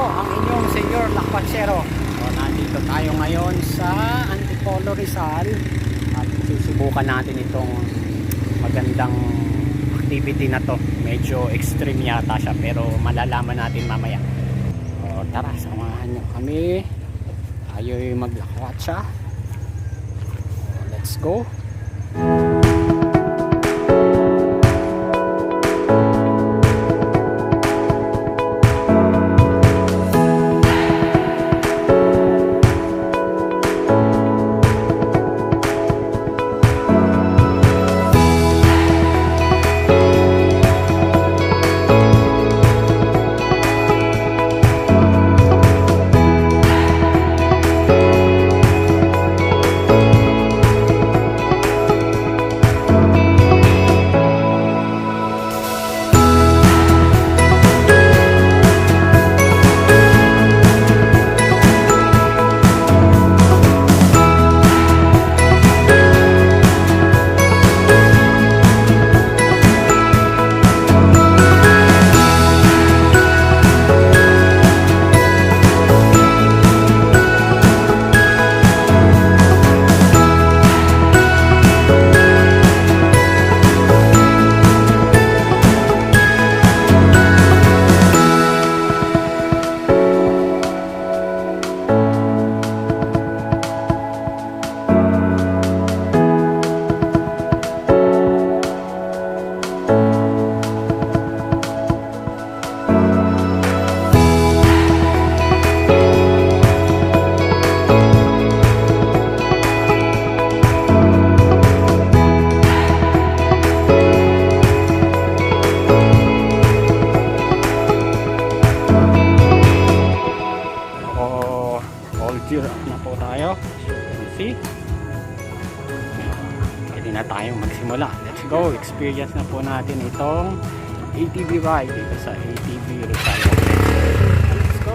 ang inyong Senyor Lakwatsero. So, nandito tayo ngayon sa Antipolo Rizal at susubukan natin itong magandang activity na to. Medyo extreme yata siya pero malalaman natin mamaya. So, tara, samahan nyo kami. Tayo'y maglakwatsa. So, let's go. Gear up na po tayo. As you can see, pwede na tayong magsimula. Let's go! Experience na po natin itong ATV ride dito sa ATV Rizal. Let's go!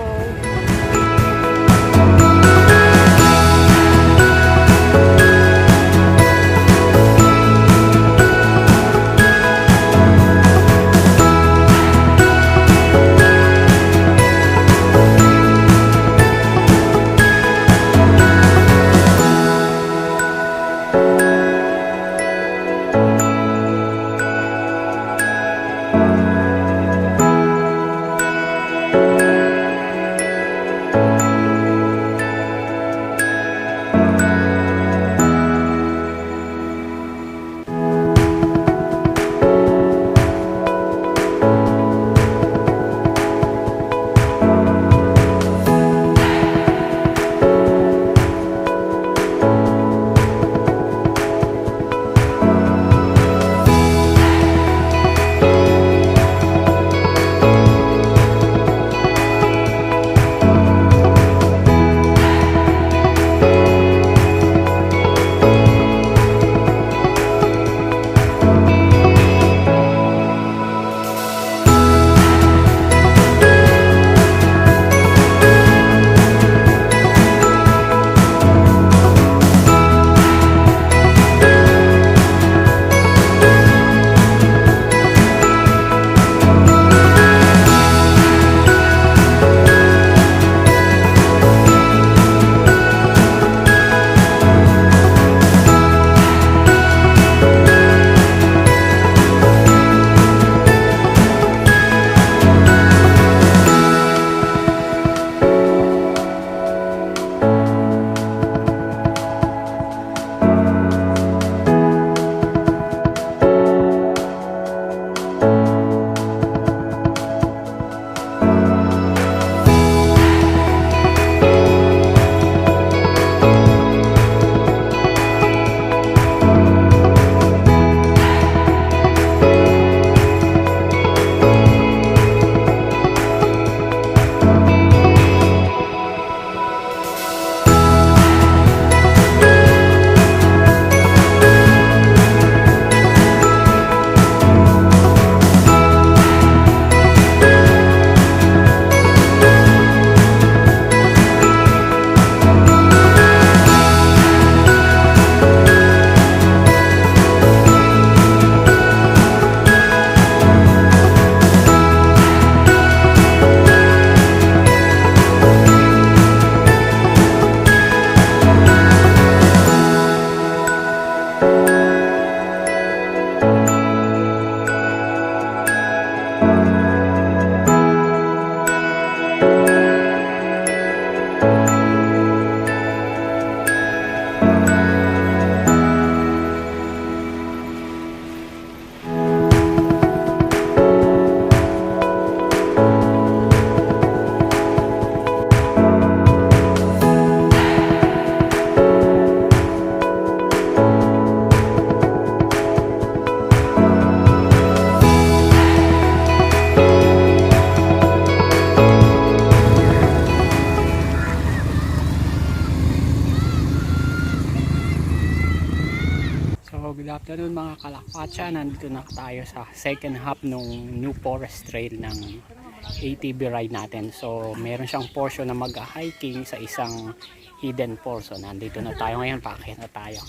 afternoon mga kalakpatsa, nandito na tayo sa second half ng New Forest Trail ng ATV ride natin. So meron siyang portion na mag-hiking sa isang hidden portion. Nandito na tayo ngayon, paakit na tayo.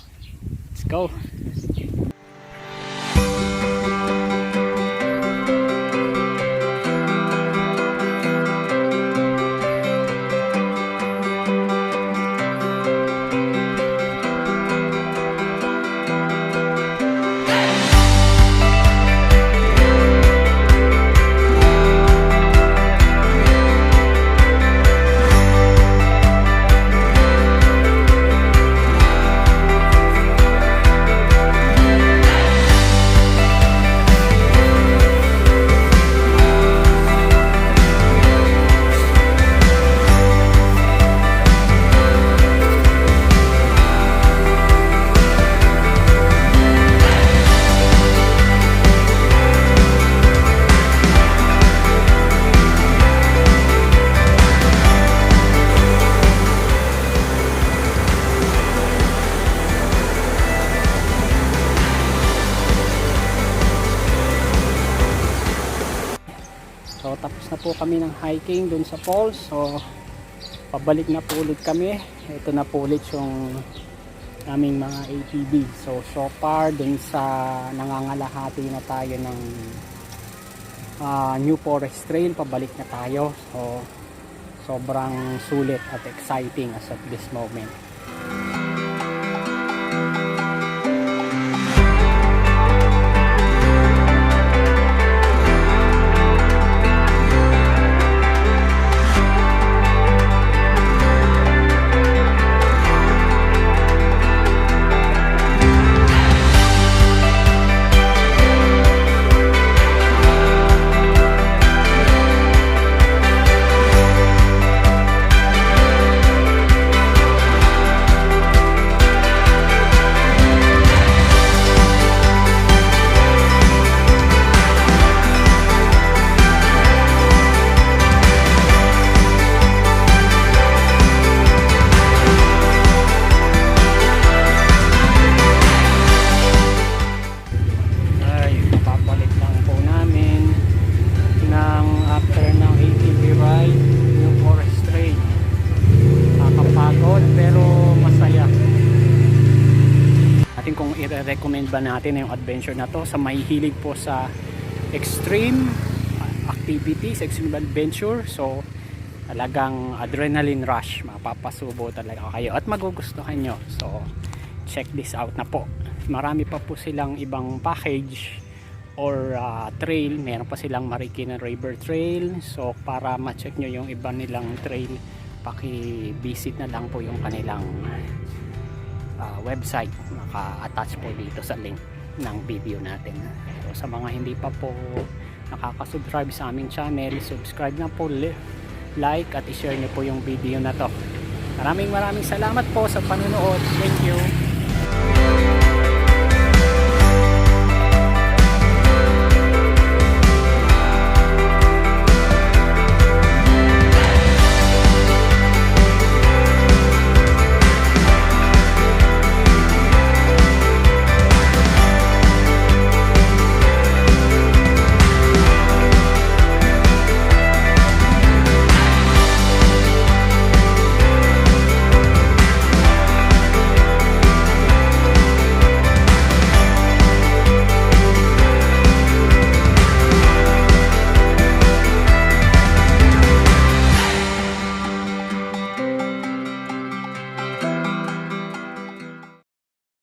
Let's go! So tapos na po kami ng hiking dun sa falls. So pabalik na po ulit kami. Ito na po ulit yung aming mga ATV. So far dun sa nangangalahati na tayo ng New Forest Trail, pabalik na tayo. So sobrang sulit at exciting as of this moment. Kung i-recommend ba natin yung adventure na to sa mahihilig po sa extreme activities, extreme adventure. So talagang adrenaline rush, mapapasubo talaga kayo at magugustuhan nyo. So check this out na po. Marami pa po silang ibang package or trail. Meron pa silang Marikina River Trail. So para ma-check nyo yung iba nilang trail, paki-visit na lang po yung kanilang website. Naka-attach po dito sa link ng video natin. So sa mga hindi pa po nakaka-subscribe sa aming channel, subscribe na po, like at i-share niyo po yung video na to. Maraming salamat po sa panonood. Thank you.